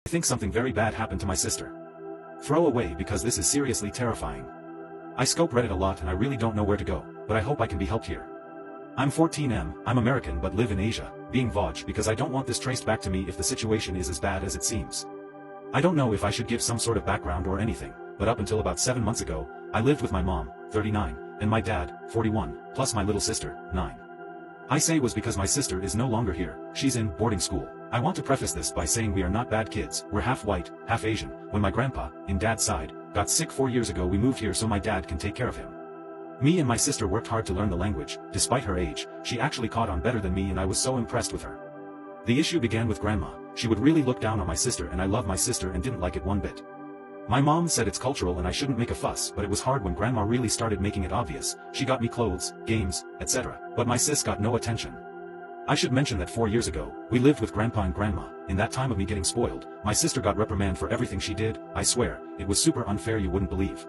I think something very bad happened to my sister. Throw away because this is seriously terrifying. I scope Reddit a lot and I really don't know where to go, but I hope I can be helped here. I'm 14M, I'm American but live in Asia, being Voj because I don't want this traced back to me if the situation is as bad as it seems. I don't know if I should give some sort of background or anything, but up until about 7 months ago, I lived with my mom, 39, and my dad, 41, plus my little sister, 9. I say was because my sister is no longer here, she's in boarding school. I want to preface this by saying we are not bad kids, we're half white, half Asian. When my grandpa, in dad's side, got sick 4 years ago we moved here so my dad can take care of him. Me and my sister worked hard to learn the language. Despite her age, she actually caught on better than me and I was so impressed with her. The issue began with grandma. She would really look down on my sister and I love my sister and didn't like it one bit. My mom said it's cultural and I shouldn't make a fuss, but it was hard when grandma really started making it obvious. She got me clothes, games, etc. But my sis got no attention. I should mention that 4 years ago, we lived with grandpa and grandma. In that time of me getting spoiled, my sister got reprimanded for everything she did. I swear, it was super unfair, you wouldn't believe.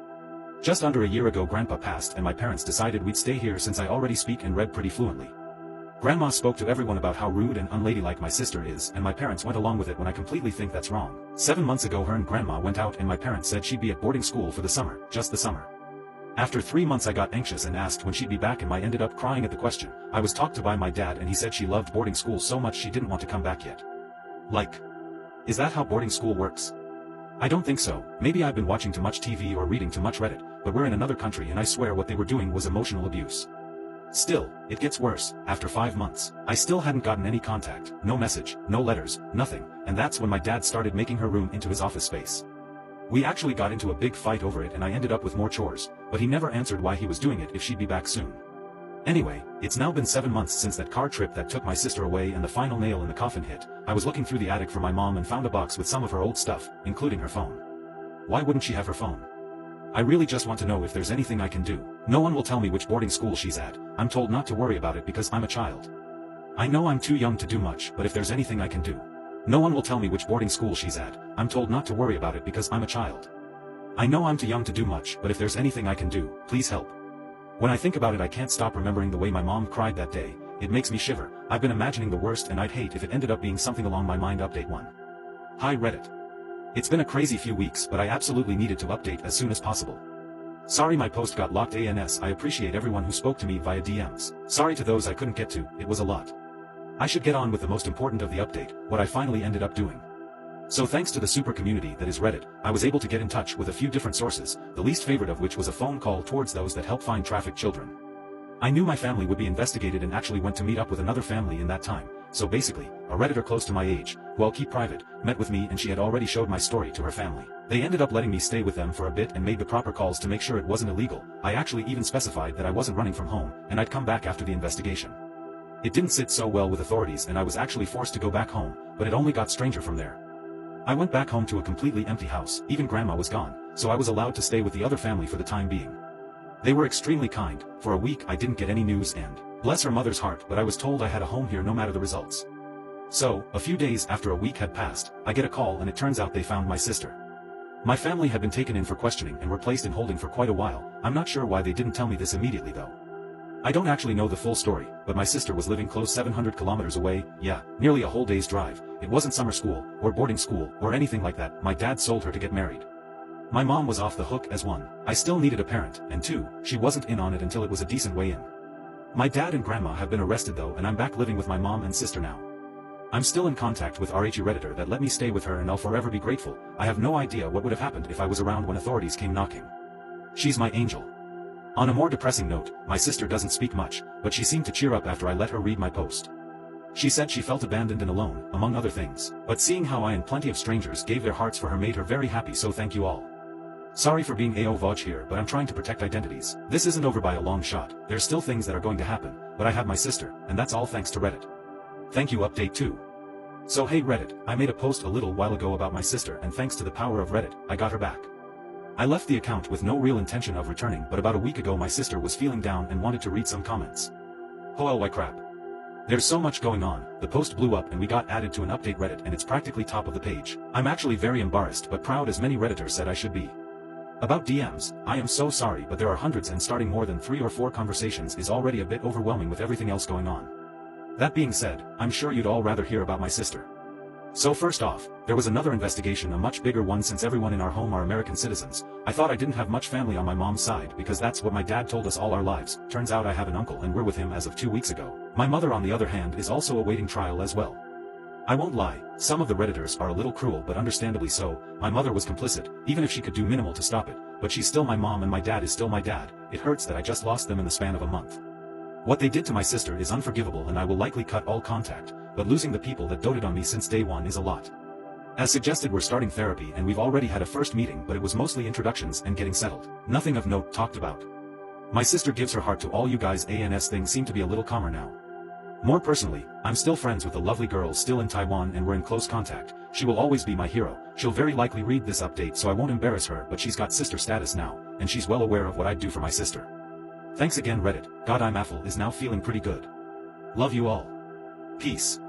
Just under a year ago grandpa passed and my parents decided we'd stay here since I already speak and read pretty fluently. Grandma spoke to everyone about how rude and unladylike my sister is and my parents went along with it when I completely think that's wrong. 7 months ago her and grandma went out and my parents said she'd be at boarding school for the summer, just the summer. After 3 months I got anxious and asked when she'd be back and I ended up crying at the question. I was talked to by my dad and he said she loved boarding school so much she didn't want to come back yet. Like, is that how boarding school works? I don't think so. Maybe I've been watching too much TV or reading too much Reddit, but we're in another country and I swear what they were doing was emotional abuse. Still, it gets worse. After 5 months, I still hadn't gotten any contact, no message, no letters, nothing, and that's when my dad started making her room into his office space. We actually got into a big fight over it and I ended up with more chores, but he never answered why he was doing it if she'd be back soon. Anyway, it's now been 7 months since that car trip that took my sister away and the final nail in the coffin hit. I was looking through the attic for my mom and found a box with some of her old stuff, including her phone. Why wouldn't she have her phone? I really just want to know if there's anything I can do. No one will tell me which boarding school she's at. I'm told not to worry about it because I'm a child. I know I'm too young to do much, but if there's anything I can do. No one will tell me which boarding school she's at. I'm told not to worry about it because I'm a child. I know I'm too young to do much, but if there's anything I can do, please help. When I think about it I can't stop remembering the way my mom cried that day. It makes me shiver. I've been imagining the worst and I'd hate if it ended up being something along my mind. Update 1. Hi Reddit. It's been a crazy few weeks but I absolutely needed to update as soon as possible. Sorry my post got locked ANS. I appreciate everyone who spoke to me via DMs. Sorry to those I couldn't get to, it was a lot. I should get on with the most important of the update, what I finally ended up doing. So thanks to the super community that is Reddit, I was able to get in touch with a few different sources, the least favorite of which was a phone call towards those that help find trafficked children. I knew my family would be investigated and actually went to meet up with another family in that time, so basically, a Redditor close to my age, who I'll keep private, met with me and she had already showed my story to her family. They ended up letting me stay with them for a bit and made the proper calls to make sure it wasn't illegal. I actually even specified that I wasn't running from home, and I'd come back after the investigation. It didn't sit so well with authorities and I was actually forced to go back home, but it only got stranger from there. I went back home to a completely empty house, even grandma was gone, so I was allowed to stay with the other family for the time being. They were extremely kind. For a week I didn't get any news and, bless her mother's heart, but I was told I had a home here no matter the results. So, a few days after a week had passed, I get a call and it turns out they found my sister. My family had been taken in for questioning and were placed in holding for quite a while. I'm not sure why they didn't tell me this immediately though. I don't actually know the full story, but my sister was living close 700 kilometers away, yeah, nearly a whole day's drive. It wasn't summer school, or boarding school, or anything like that. My dad sold her to get married. My mom was off the hook as 1. I still needed a parent, and 2, she wasn't in on it until it was a decent way in. My dad and grandma have been arrested though and I'm back living with my mom and sister now. I'm still in contact with RHE Redditor that let me stay with her and I'll forever be grateful. I have no idea what would have happened if I was around when authorities came knocking. She's my angel. On a more depressing note, my sister doesn't speak much, but she seemed to cheer up after I let her read my post. She said she felt abandoned and alone, among other things, but seeing how I and plenty of strangers gave their hearts for her made her very happy, so thank you all. Sorry for being AO Voj here, but I'm trying to protect identities. This isn't over by a long shot. There's still things that are going to happen, but I have my sister, and that's all thanks to Reddit. Thank you. Update 2. So hey Reddit, I made a post a little while ago about my sister and thanks to the power of Reddit, I got her back. I left the account with no real intention of returning, but about a week ago my sister was feeling down and wanted to read some comments. Holy crap. There's so much going on. The post blew up and we got added to an update Reddit and it's practically top of the page. I'm actually very embarrassed but proud, as many Redditors said I should be. About DMs, I am so sorry, but there are hundreds and starting more than 3 or 4 conversations is already a bit overwhelming with everything else going on. That being said, I'm sure you'd all rather hear about my sister. So first off, there was another investigation, a much bigger one since everyone in our home are American citizens. I thought I didn't have much family on my mom's side because that's what my dad told us all our lives. Turns out I have an uncle and we're with him as of 2 weeks ago. My mother on the other hand is also awaiting trial as well. I won't lie, some of the Redditors are a little cruel but understandably so. My mother was complicit, even if she could do minimal to stop it, but she's still my mom and my dad is still my dad. It hurts that I just lost them in the span of a month. What they did to my sister is unforgivable and I will likely cut all contact, but losing the people that doted on me since day one is a lot. As suggested, we're starting therapy and we've already had a first meeting, but it was mostly introductions and getting settled. Nothing of note talked about. My sister gives her heart to all you guys, and things seem to be a little calmer now. More personally, I'm still friends with the lovely girl still in Taiwan and we're in close contact. She will always be my hero. She'll very likely read this update so I won't embarrass her, but she's got sister status now, and she's well aware of what I'd do for my sister. Thanks again Reddit. God, I'm Affle is now feeling pretty good. Love you all. Peace.